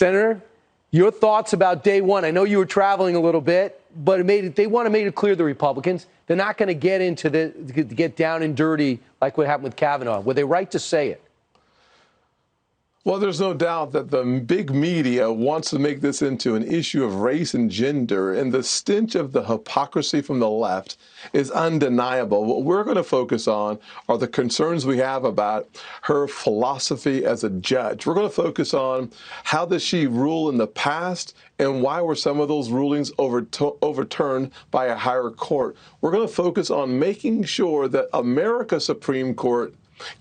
Senator, your thoughts about day one? I know you were traveling a little bit, but they want to make it clear, the Republicans, they're not going to get down and dirty like what happened with Kavanaugh. Were they right to say it? Well, there's no doubt that the big media wants to make this into an issue of race and gender, and the stench of the hypocrisy from the left is undeniable. What we're going to focus on are the concerns we have about her philosophy as a judge. We're going to focus on how does she rule in the past and why were some of those rulings overturned by a higher court. We're going to focus on making sure that America's Supreme Court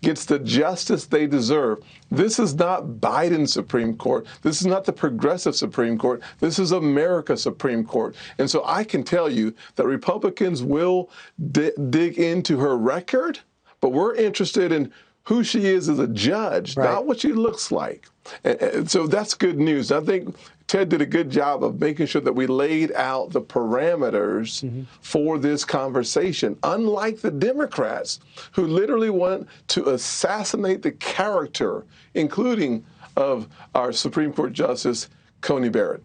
gets the justice they deserve. This is not Biden's Supreme Court. This is not the progressive Supreme Court. This is America's Supreme Court. And so I can tell you that Republicans will dig into her record, but we're interested in who she is as a judge, right, not what she looks like. And so that's good news. I think Ted did a good job of making sure that we laid out the parameters for this conversation, unlike the Democrats, who literally want to assassinate the character, including of our Supreme Court Justice Coney Barrett.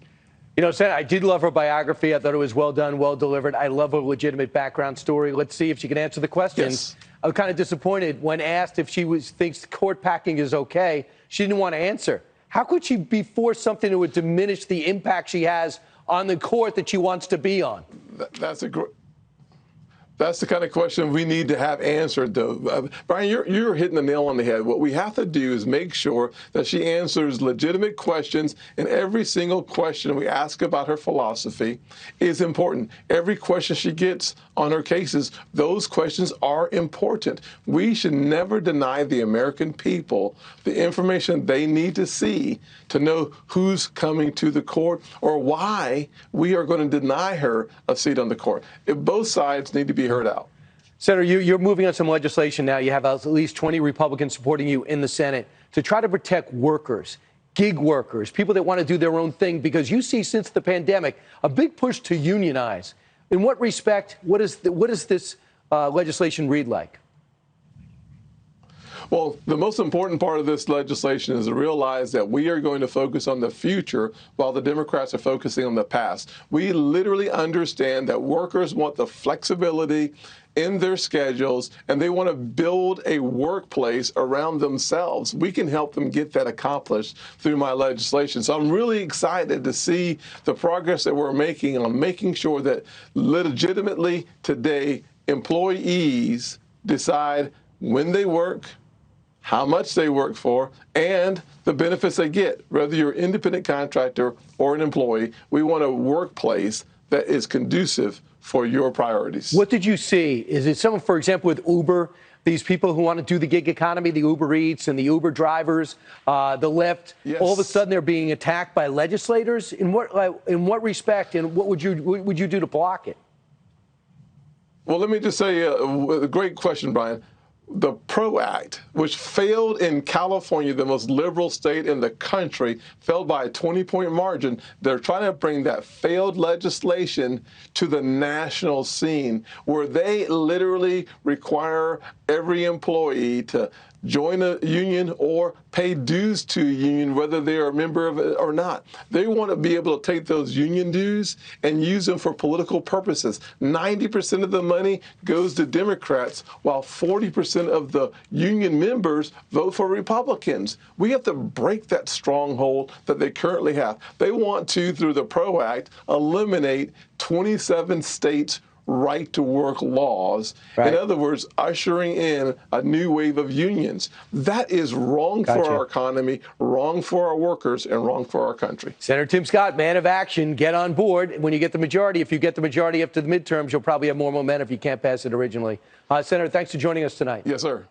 You know, Senator, I did love her biography. I thought it was well done, well delivered. I love her legitimate background story. Let's see if she can answer the questions. Yes. I was kind of disappointed when asked if she thinks court packing is okay. She didn't want to answer. How could she be for something that would diminish the impact she has on the court that she wants to be on? That's the kind of question we need to have answered, though. Brian, you're hitting the nail on the head. What we have to do is make sure that she answers legitimate questions, and every single question we ask about her philosophy is important. Every question she gets on her cases, those questions are important. We should never deny the American people the information they need to see to know who's coming to the court or why we are going to deny her a seat on the court. If both sides need to be heard out. Senator, you're moving on some legislation now. You have at least 20 Republicans supporting you in the Senate to try to protect workers, gig workers, people that want to do their own thing, because you see since the pandemic a big push to unionize. In what respect, what does this legislation read like? Well, the most important part of this legislation is to realize that we are going to focus on the future while the Democrats are focusing on the past. We literally understand that workers want the flexibility in their schedules, and they want to build a workplace around themselves. We can help them get that accomplished through my legislation. So I'm really excited to see the progress that we're making on making sure that legitimately today employees decide when they work, how much they work for, and the benefits they get. Whether you're an independent contractor or an employee, we want a workplace that is conducive for your priorities. What did you see? Is it someone, for example, with Uber, these people who want to do the gig economy, the Uber Eats and the Uber drivers, the Lyft, yes, all of a sudden they're being attacked by legislators? In what respect, and what would you do to block it? Well, let me just say, a great question, Brian. The PRO Act, which failed in California, the most liberal state in the country, failed by a 20-point margin. They're trying to bring that failed legislation to the national scene, where they literally require every employee to join a union or pay dues to a union, whether they are a member of it or not. They want to be able to take those union dues and use them for political purposes. 90% of the money goes to Democrats, while 40% of the union members vote for Republicans. We have to break that stronghold that they currently have. They want to, through the PRO Act, eliminate 27 states' right-to-work laws. Right. In other words, ushering in a new wave of unions. That is wrong for our economy, wrong for our workers, and wrong for our country. Senator Tim Scott, man of action, get on board. When you get the majority, if you get the majority up to the midterms, you'll probably have more momentum if you can't pass it originally. Senator, thanks for joining us tonight. Yes, sir.